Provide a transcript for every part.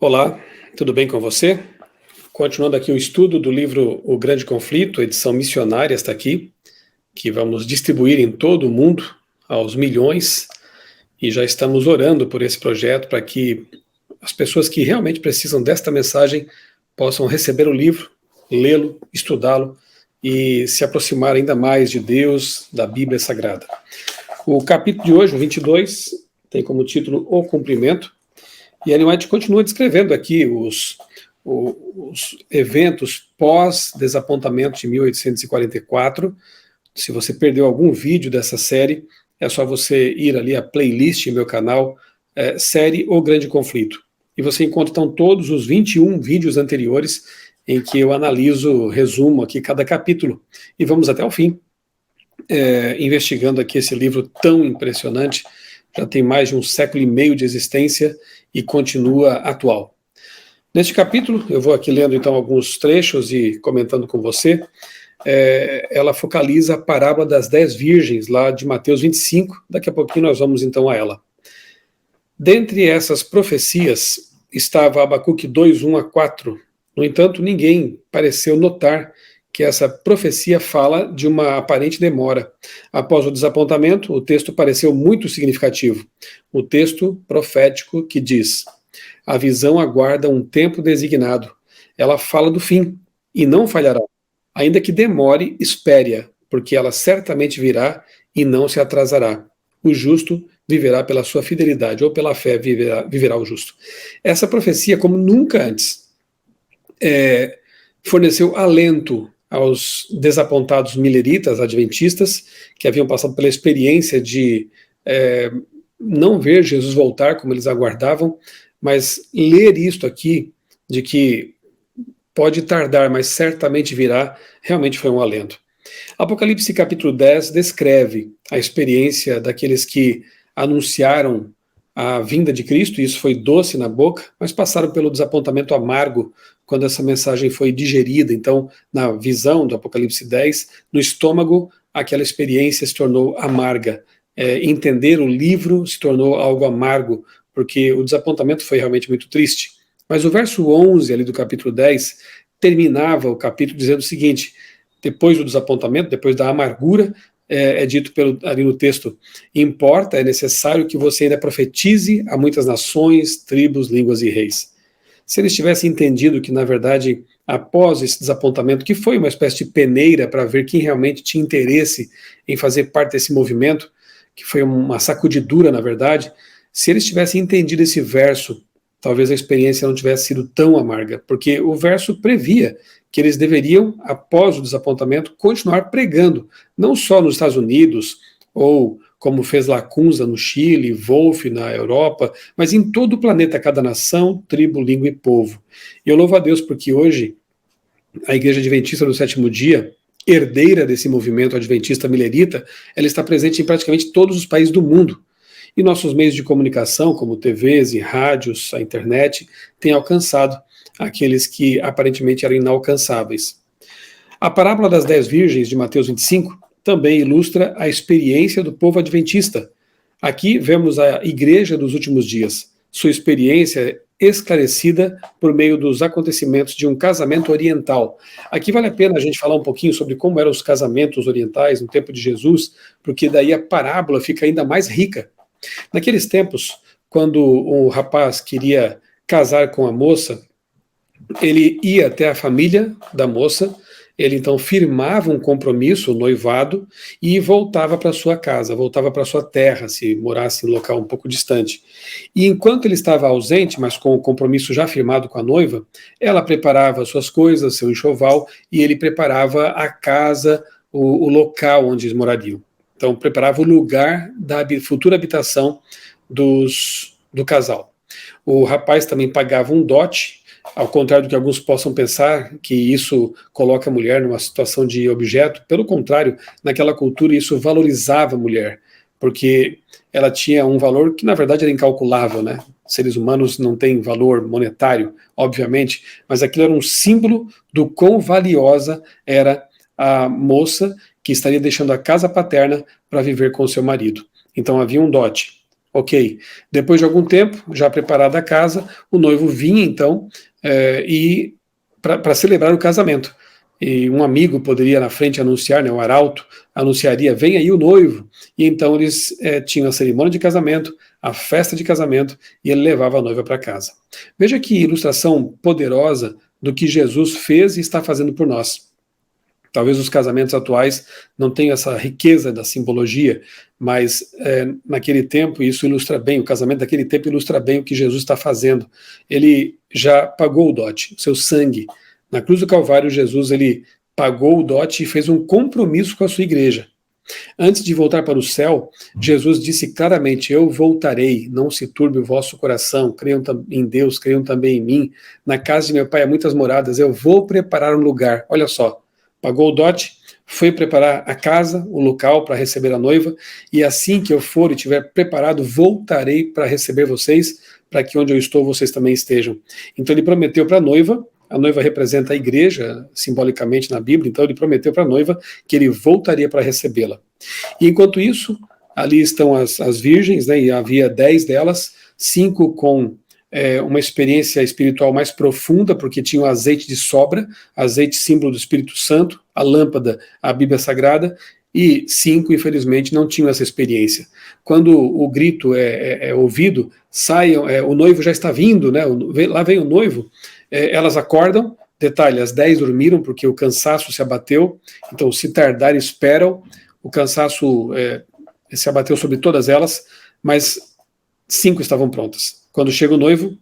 Olá, tudo bem com você? Continuando aqui o estudo do livro O Grande Conflito, edição missionária está aqui, que vamos distribuir em todo o mundo, aos milhões, e já estamos orando por esse projeto para que as pessoas que realmente precisam desta mensagem possam receber o livro, lê-lo, estudá-lo e se aproximar ainda mais de Deus, da Bíblia Sagrada. O capítulo de hoje, o 22, tem como título O Cumprimento, e Ellen White continua descrevendo aqui os eventos pós-desapontamento de 1844. Se você perdeu algum vídeo dessa série, é só você ir ali à playlist em meu canal, série O Grande Conflito. E você encontra então todos os 21 vídeos anteriores em que eu analiso, resumo aqui cada capítulo. E vamos até o fim, investigando aqui esse livro tão impressionante. Já tem mais de um século e meio de existência e continua atual. Neste capítulo, eu vou aqui lendo então alguns trechos e comentando com você. Ela focaliza a parábola das 10 virgens, lá de Mateus 25. Daqui a pouquinho nós vamos então a ela. Dentre essas profecias estava Abacuque 2, 1 a 4. No entanto, ninguém pareceu notar que essa profecia fala de uma aparente demora. Após o desapontamento, o texto pareceu muito significativo. O texto profético que diz: a visão aguarda um tempo designado. Ela fala do fim, e não falhará. Ainda que demore, espere-a, porque ela certamente virá e não se atrasará. O justo viverá pela sua fidelidade, ou pela fé viverá o justo. Essa profecia, como nunca antes, forneceu alento aos desapontados mileritas, adventistas, que haviam passado pela experiência de não ver Jesus voltar como eles aguardavam, mas ler isto aqui, de que pode tardar, mas certamente virá, realmente foi um alento. Apocalipse capítulo 10 descreve a experiência daqueles que anunciaram a vinda de Cristo, e isso foi doce na boca, mas passaram pelo desapontamento amargo quando essa mensagem foi digerida. Então, na visão do Apocalipse 10, no estômago, aquela experiência se tornou amarga. Entender o livro se tornou algo amargo, porque o desapontamento foi realmente muito triste. Mas o verso 11 ali do capítulo 10 terminava o capítulo dizendo o seguinte: depois do desapontamento, depois da amargura, dito ali no texto: importa, é necessário que você ainda profetize a muitas nações, tribos, línguas e reis. Se eles tivessem entendido que, na verdade, após esse desapontamento, que foi uma espécie de peneira para ver quem realmente tinha interesse em fazer parte desse movimento, que foi uma sacudidura, na verdade, se eles tivessem entendido esse verso, talvez a experiência não tivesse sido tão amarga, porque o verso previa que eles deveriam, após o desapontamento, continuar pregando, não só nos Estados Unidos, ou como fez Lacunza no Chile, Wolff na Europa, mas em todo o planeta, cada nação, tribo, língua e povo. E eu louvo a Deus porque hoje a Igreja Adventista do Sétimo Dia, herdeira desse movimento adventista milerita, ela está presente em praticamente todos os países do mundo. E nossos meios de comunicação, como TVs e rádios, a internet, têm alcançado aqueles que aparentemente eram inalcançáveis. A parábola das 10 virgens de Mateus 25 também ilustra a experiência do povo adventista. Aqui vemos a igreja dos últimos dias, sua experiência esclarecida por meio dos acontecimentos de um casamento oriental. Aqui vale a pena a gente falar um pouquinho sobre como eram os casamentos orientais no tempo de Jesus, porque daí a parábola fica ainda mais rica. Naqueles tempos, quando o rapaz queria casar com a moça, ele ia até a família da moça, ele então firmava um compromisso, o noivado, e voltava para sua casa, voltava para sua terra, se morasse em um local um pouco distante. E enquanto ele estava ausente, mas com o compromisso já firmado com a noiva, ela preparava suas coisas, seu enxoval, e ele preparava a casa, o local onde eles morariam. Então, preparava o lugar da futura habitação do casal. O rapaz também pagava um dote, ao contrário do que alguns possam pensar, que isso coloca a mulher numa situação de objeto. Pelo contrário, naquela cultura isso valorizava a mulher, porque ela tinha um valor que na verdade era incalculável, né? Seres humanos não têm valor monetário, obviamente, mas aquilo era um símbolo do quão valiosa era a moça que estaria deixando a casa paterna para viver com seu marido. Então havia um dote. Ok. Depois de algum tempo, já preparada a casa, o noivo vinha então e para celebrar o casamento. E um amigo poderia na frente anunciar, né, o arauto anunciaria, vem aí o noivo. E então eles tinham a cerimônia de casamento, a festa de casamento, e ele levava a noiva para casa. Veja que ilustração poderosa do que Jesus fez e está fazendo por nós. Talvez os casamentos atuais não tenham essa riqueza da simbologia, mas naquele tempo isso ilustra bem, o casamento daquele tempo ilustra bem o que Jesus está fazendo. Ele já pagou o dote, o seu sangue. Na cruz do Calvário, Jesus ele pagou o dote e fez um compromisso com a sua igreja. Antes de voltar para o céu, Jesus disse claramente, eu voltarei, não se turbe o vosso coração, creiam em Deus, creiam também em mim, na casa de meu pai há muitas moradas, eu vou preparar um lugar. Olha só, pagou o dote, foi preparar a casa, o local para receber a noiva, e assim que eu for e tiver preparado, voltarei para receber vocês, para que onde eu estou vocês também estejam. Então ele prometeu para a noiva representa a igreja, simbolicamente na Bíblia, então ele prometeu para a noiva que ele voltaria para recebê-la. E enquanto isso, ali estão as virgens, né, e havia 10 delas, 5 com uma experiência espiritual mais profunda, porque tinham azeite de sobra, azeite símbolo do Espírito Santo, a lâmpada, a Bíblia Sagrada, e 5, infelizmente, não tinham essa experiência. Quando o grito é ouvido, saiam, o noivo já está vindo, né, lá vem o noivo, elas acordam, detalhe, as 10 dormiram porque o cansaço se abateu, então se tardar esperam, o cansaço se abateu sobre todas elas, mas 5 estavam prontas. Quando chega o noivo,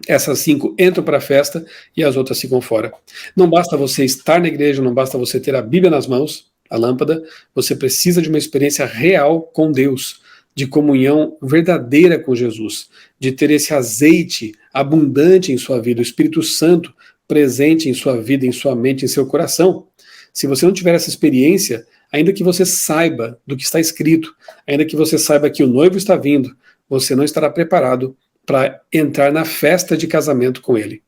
essas 5 entram para a festa e as outras ficam fora. Não basta você estar na igreja, não basta você ter a Bíblia nas mãos, a lâmpada, você precisa de uma experiência real com Deus, de comunhão verdadeira com Jesus, de ter esse azeite abundante em sua vida, o Espírito Santo presente em sua vida, em sua mente, em seu coração. Se você não tiver essa experiência, ainda que você saiba do que está escrito, ainda que você saiba que o noivo está vindo, você não estará preparado para entrar na festa de casamento com ele.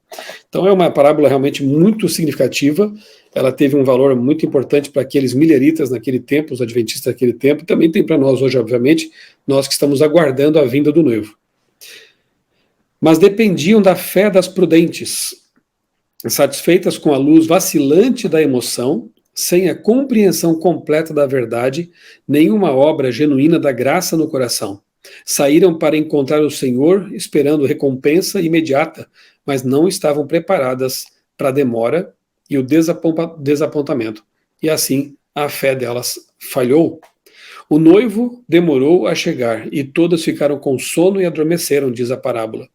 Então é uma parábola realmente muito significativa, ela teve um valor muito importante para aqueles mileritas naquele tempo, os adventistas daquele tempo, e também tem para nós hoje, obviamente, nós que estamos aguardando a vinda do noivo. Mas dependiam da fé das prudentes, satisfeitas com a luz vacilante da emoção, sem a compreensão completa da verdade, nenhuma obra genuína da graça no coração. Saíram para encontrar o Senhor, esperando recompensa imediata, mas não estavam preparadas para a demora e o desapontamento. E assim a fé delas falhou. O noivo demorou a chegar e todas ficaram com sono e adormeceram, diz a parábola.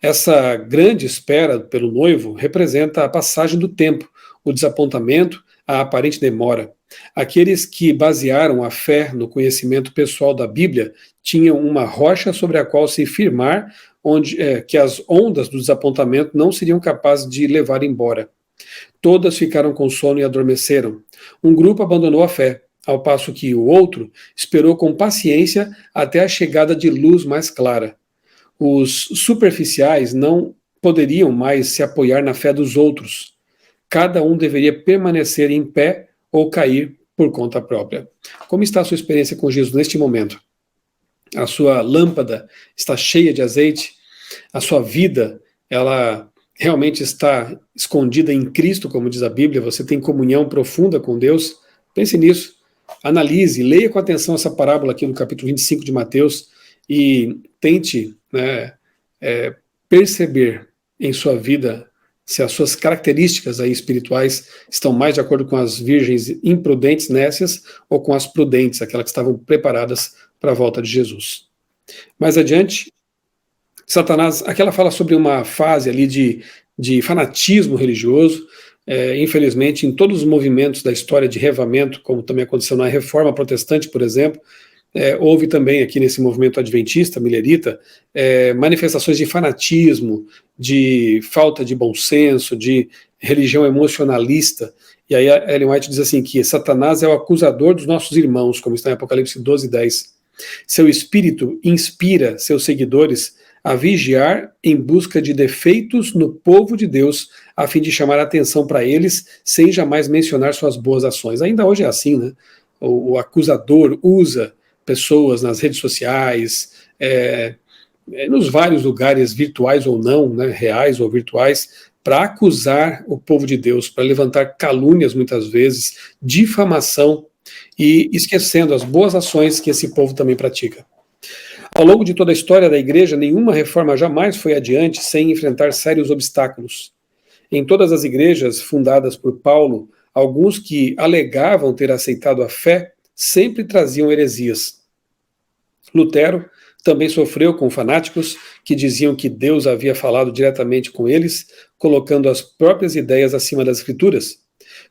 Essa grande espera pelo noivo representa a passagem do tempo, o desapontamento, a aparente demora. Aqueles que basearam a fé no conhecimento pessoal da Bíblia tinham uma rocha sobre a qual se firmar, que as ondas do desapontamento não seriam capazes de levar embora. Todas ficaram com sono e adormeceram. Um grupo abandonou a fé, ao passo que o outro esperou com paciência até a chegada de luz mais clara. Os superficiais não poderiam mais se apoiar na fé dos outros. Cada um deveria permanecer em pé ou cair por conta própria. Como está a sua experiência com Jesus neste momento? A sua lâmpada está cheia de azeite? A sua vida, ela realmente está escondida em Cristo, como diz a Bíblia? Você tem comunhão profunda com Deus? Pense nisso. Analise, leia com atenção essa parábola aqui no capítulo 25 de Mateus e tente perceber em sua vida se as suas características aí espirituais estão mais de acordo com as virgens imprudentes, nécias, ou com as prudentes, aquelas que estavam preparadas para a volta de Jesus. Mais adiante, Satanás, aqui ela fala sobre uma fase ali de fanatismo religioso, infelizmente em todos os movimentos da história de revamento, como também aconteceu na Reforma Protestante, por exemplo, houve também aqui nesse movimento adventista, milerita, manifestações de fanatismo, de falta de bom senso, de religião emocionalista. E aí a Ellen White diz assim que Satanás é o acusador dos nossos irmãos, como está em Apocalipse 12:10. Seu espírito inspira seus seguidores a vigiar em busca de defeitos no povo de Deus, a fim de chamar a atenção para eles, sem jamais mencionar suas boas ações. Ainda hoje é assim, né? O acusador usa pessoas nas redes sociais, nos vários lugares virtuais ou não, né, reais ou virtuais, para acusar o povo de Deus, para levantar calúnias muitas vezes, difamação, e esquecendo as boas ações que esse povo também pratica. Ao longo de toda a história da igreja, nenhuma reforma jamais foi adiante sem enfrentar sérios obstáculos. Em todas as igrejas fundadas por Paulo, alguns que alegavam ter aceitado a fé sempre traziam heresias. Lutero também sofreu com fanáticos que diziam que Deus havia falado diretamente com eles, colocando as próprias ideias acima das Escrituras.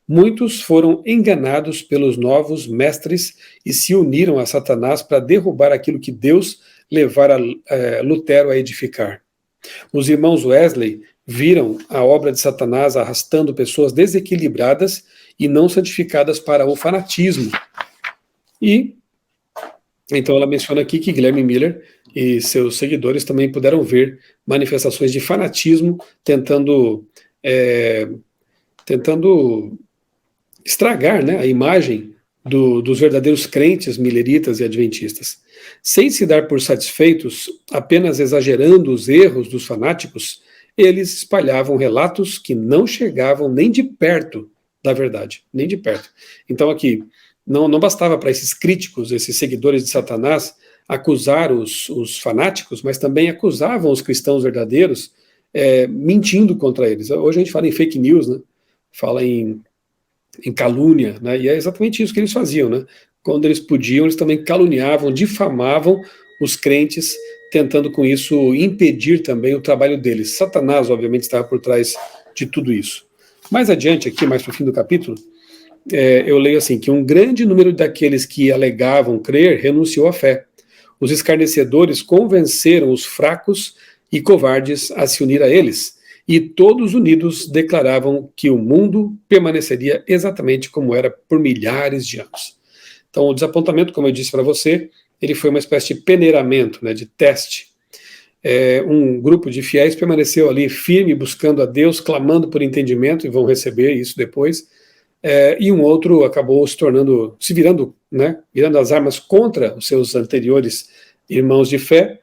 Muitos foram enganados pelos novos mestres e se uniram a Satanás para derrubar aquilo que Deus levara Lutero a edificar. Os irmãos Wesley viram a obra de Satanás arrastando pessoas desequilibradas e não santificadas para o fanatismo. E então ela menciona aqui que Guilherme Miller e seus seguidores também puderam ver manifestações de fanatismo tentando estragar, né, a imagem dos verdadeiros crentes milleritas e adventistas. Sem se dar por satisfeitos, apenas exagerando os erros dos fanáticos, eles espalhavam relatos que não chegavam nem de perto da verdade, nem de perto. Então aqui, não bastava para esses críticos, esses seguidores de Satanás, acusar os fanáticos, mas também acusavam os cristãos verdadeiros, mentindo contra eles. Hoje a gente fala em fake news, né? Fala em calúnia, né? E é exatamente isso que eles faziam, né? Quando eles podiam, eles também caluniavam, difamavam os crentes, tentando com isso impedir também o trabalho deles. Satanás, obviamente, estava por trás de tudo isso. Mais adiante, aqui, mais para o fim do capítulo, eu leio assim, que um grande número daqueles que alegavam crer renunciou à fé. Os escarnecedores convenceram os fracos e covardes a se unir a eles, e todos unidos declaravam que o mundo permaneceria exatamente como era por milhares de anos. Então, o desapontamento, como eu disse para você, ele foi uma espécie de peneiramento, né, de teste. Um grupo de fiéis permaneceu ali firme, buscando a Deus, clamando por entendimento, e vão receber isso depois, e um outro acabou virando as armas contra os seus anteriores irmãos de fé,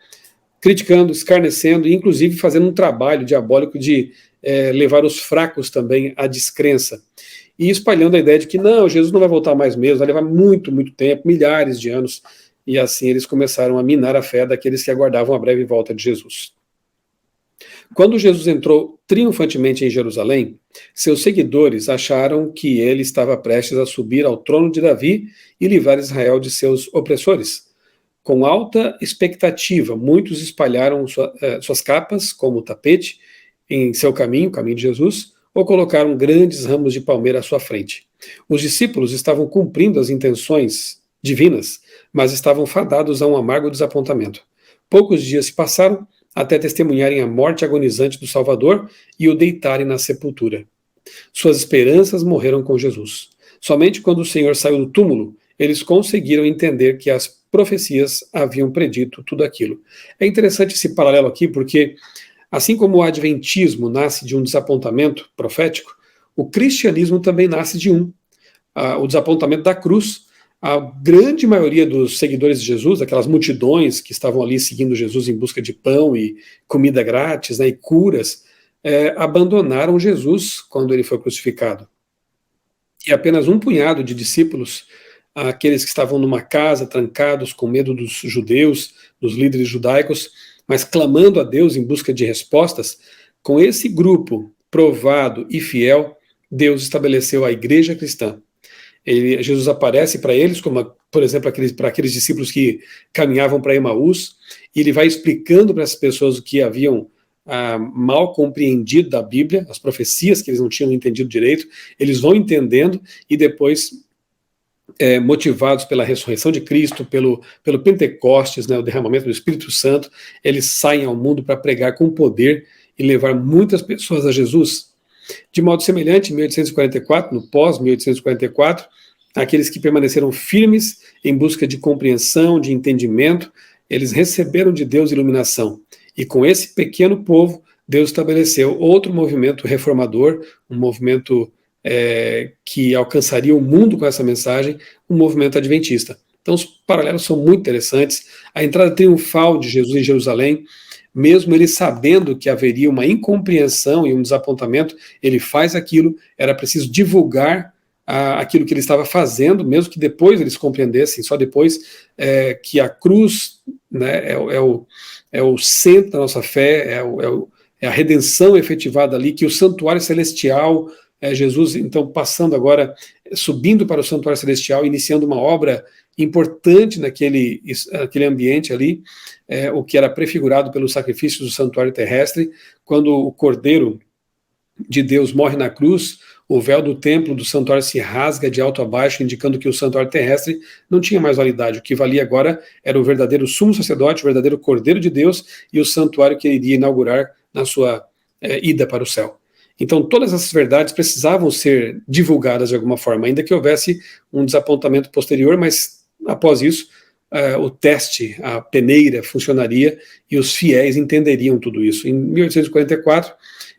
criticando, escarnecendo e inclusive fazendo um trabalho diabólico de levar os fracos também à descrença. E espalhando a ideia de que não, Jesus não vai voltar mais mesmo, vai levar muito, muito tempo, milhares de anos, e assim eles começaram a minar a fé daqueles que aguardavam a breve volta de Jesus. Quando Jesus entrou triunfantemente em Jerusalém, seus seguidores acharam que ele estava prestes a subir ao trono de Davi e livrar Israel de seus opressores. Com alta expectativa, muitos espalharam suas capas, como tapete, em seu caminho, o caminho de Jesus, ou colocaram grandes ramos de palmeira à sua frente. Os discípulos estavam cumprindo as intenções divinas, mas estavam fadados a um amargo desapontamento. Poucos dias se passaram até testemunharem a morte agonizante do Salvador e o deitarem na sepultura. Suas esperanças morreram com Jesus. Somente quando o Senhor saiu do túmulo, eles conseguiram entender que as profecias haviam predito tudo aquilo. É interessante esse paralelo aqui, porque assim como o adventismo nasce de um desapontamento profético, o cristianismo também nasce de o desapontamento da cruz. A grande maioria dos seguidores de Jesus, aquelas multidões que estavam ali seguindo Jesus em busca de pão e comida grátis, né, e curas, abandonaram Jesus quando ele foi crucificado. E apenas um punhado de discípulos, aqueles que estavam numa casa, trancados, com medo dos judeus, dos líderes judaicos, mas clamando a Deus em busca de respostas, com esse grupo provado e fiel, Deus estabeleceu a igreja cristã. Jesus aparece para eles, como, por exemplo, para aqueles discípulos que caminhavam para Emaús, e ele vai explicando para essas pessoas o que haviam mal compreendido da Bíblia, as profecias que eles não tinham entendido direito, eles vão entendendo e depois, motivados pela ressurreição de Cristo, pelo Pentecostes, né, o derramamento do Espírito Santo, eles saem ao mundo para pregar com poder e levar muitas pessoas a Jesus. De modo semelhante, em 1844, no pós-1844, aqueles que permaneceram firmes em busca de compreensão, de entendimento, eles receberam de Deus iluminação. E com esse pequeno povo, Deus estabeleceu outro movimento reformador, um movimento que alcançaria o mundo com essa mensagem, um movimento adventista. Então os paralelos são muito interessantes. A entrada triunfal de Jesus em Jerusalém, mesmo ele sabendo que haveria uma incompreensão e um desapontamento, ele faz aquilo, era preciso divulgar aquilo que ele estava fazendo, mesmo que depois eles compreendessem, só depois que a cruz, né, é o centro da nossa fé, é a redenção efetivada ali, que o santuário celestial, Jesus então passando agora, subindo para o santuário celestial, iniciando uma obra importante naquele ambiente ali, o que era prefigurado pelos sacrifícios do santuário terrestre, quando o Cordeiro de Deus morre na cruz, o véu do templo do santuário se rasga de alto a baixo, indicando que o santuário terrestre não tinha mais validade. O que valia agora era o verdadeiro sumo sacerdote, o verdadeiro Cordeiro de Deus e o santuário que ele iria inaugurar na sua ida para o céu. Então todas essas verdades precisavam ser divulgadas de alguma forma, ainda que houvesse um desapontamento posterior, mas após isso o teste, a peneira funcionaria e os fiéis entenderiam tudo isso. Em 1844,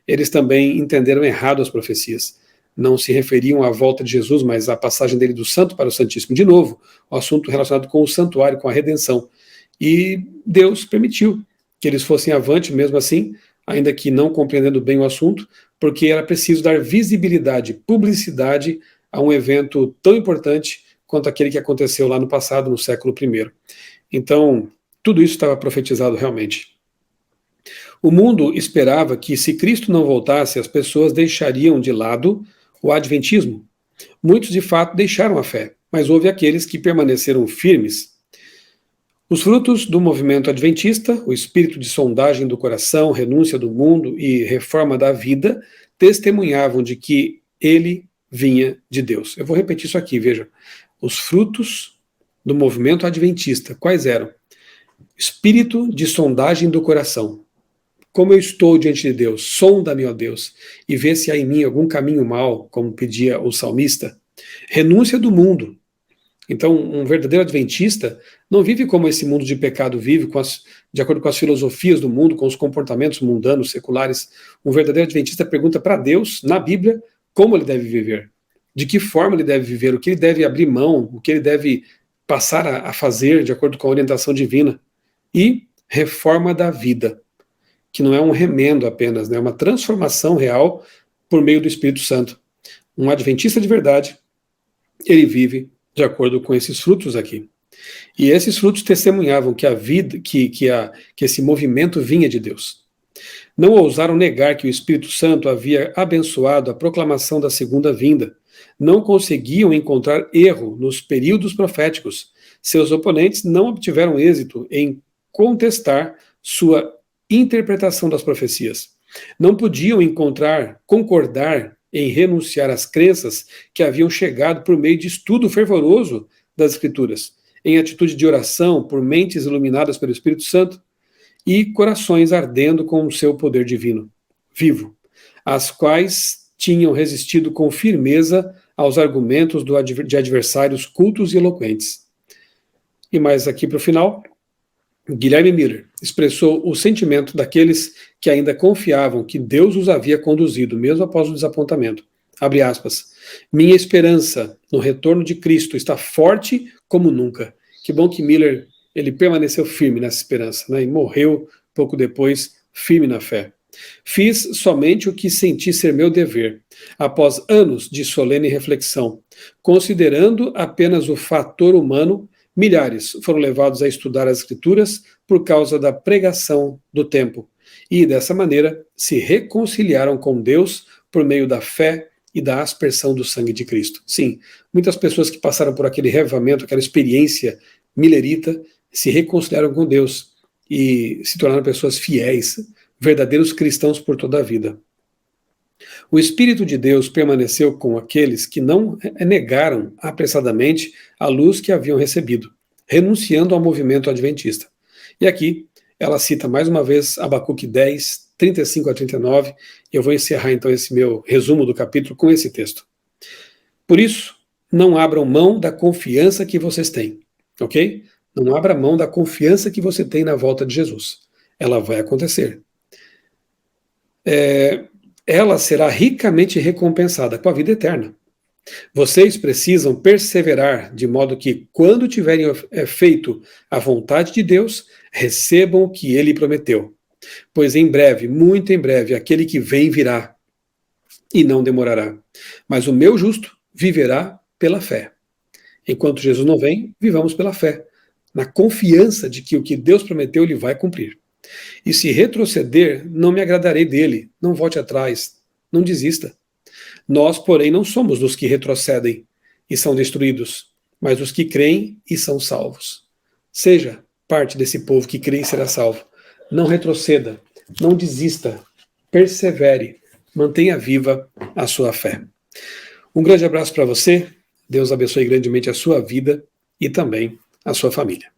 eles também entenderam errado as profecias. Não se referiam à volta de Jesus, mas à passagem dele do santo para o santíssimo. De novo, o assunto relacionado com o santuário, com a redenção. E Deus permitiu que eles fossem avante mesmo assim, ainda que não compreendendo bem o assunto, porque era preciso dar visibilidade, publicidade a um evento tão importante quanto aquele que aconteceu lá no passado, no século I. Então, tudo isso estava profetizado realmente. O mundo esperava que, se Cristo não voltasse, as pessoas deixariam de lado o adventismo. Muitos, de fato, deixaram a fé, mas houve aqueles que permaneceram firmes. Os frutos do movimento adventista, o espírito de sondagem do coração, renúncia do mundo e reforma da vida, testemunhavam de que ele vinha de Deus. Eu vou repetir isso aqui, veja. Os frutos do movimento adventista, quais eram? Espírito de sondagem do coração. Como eu estou diante de Deus, sonda-me, ó Deus, e vê se há em mim algum caminho mau, como pedia o salmista. Renúncia do mundo. Então, um verdadeiro adventista não vive como esse mundo de pecado vive, de acordo com as filosofias do mundo, com os comportamentos mundanos, seculares. Um verdadeiro adventista pergunta para Deus, na Bíblia, como ele deve viver, de que forma ele deve viver, o que ele deve abrir mão, o que ele deve passar a fazer de acordo com a orientação divina. E reforma da vida, que não é um remendo apenas, é uma transformação real por meio do Espírito Santo. Um adventista de verdade, ele vive de acordo com esses frutos aqui. E esses frutos testemunhavam que a vida, que esse movimento vinha de Deus. Não ousaram negar que o Espírito Santo havia abençoado a proclamação da segunda vinda. Não conseguiam encontrar erro nos períodos proféticos. Seus oponentes não obtiveram êxito em contestar sua interpretação das profecias. Não podiam concordar em renunciar às crenças que haviam chegado por meio de estudo fervoroso das Escrituras, em atitude de oração por mentes iluminadas pelo Espírito Santo e corações ardendo com o seu poder divino, vivo, as quais tinham resistido com firmeza aos argumentos de adversários cultos e eloquentes. E mais aqui para o final, Guilherme Miller expressou o sentimento daqueles que ainda confiavam que Deus os havia conduzido, mesmo após o desapontamento. Abre aspas. Minha esperança no retorno de Cristo está forte como nunca. Que bom que Miller ele permaneceu firme nessa esperança, né, e morreu pouco depois firme na fé. Fiz somente o que senti ser meu dever, após anos de solene reflexão. Considerando apenas o fator humano, milhares foram levados a estudar as Escrituras por causa da pregação do tempo, e dessa maneira se reconciliaram com Deus por meio da fé e da aspersão do sangue de Cristo. Sim, muitas pessoas que passaram por aquele revivamento, aquela experiência millerita, se reconciliaram com Deus e se tornaram pessoas fiéis, verdadeiros cristãos por toda a vida. O Espírito de Deus permaneceu com aqueles que não negaram apressadamente a luz que haviam recebido, renunciando ao movimento adventista. E aqui ela cita mais uma vez Abacuque 10, 35 a 39, e eu vou encerrar então esse meu resumo do capítulo com esse texto. Por isso, não abram mão da confiança que vocês têm, ok? Não abra mão da confiança que você tem na volta de Jesus. Ela vai acontecer. Ela será ricamente recompensada com a vida eterna. Vocês precisam perseverar, de modo que, quando tiverem feito a vontade de Deus, recebam o que ele prometeu. Pois em breve, muito em breve, aquele que vem virá e não demorará. Mas o meu justo viverá pela fé. Enquanto Jesus não vem, vivamos pela fé, na confiança de que o que Deus prometeu ele vai cumprir. E se retroceder, não me agradarei dele. Não volte atrás, não desista. Nós, porém, não somos dos que retrocedem e são destruídos, mas dos que creem e são salvos. Seja parte desse povo que crê e será salvo. Não retroceda, não desista, persevere, mantenha viva a sua fé. Um grande abraço para você, Deus abençoe grandemente a sua vida e também a sua família.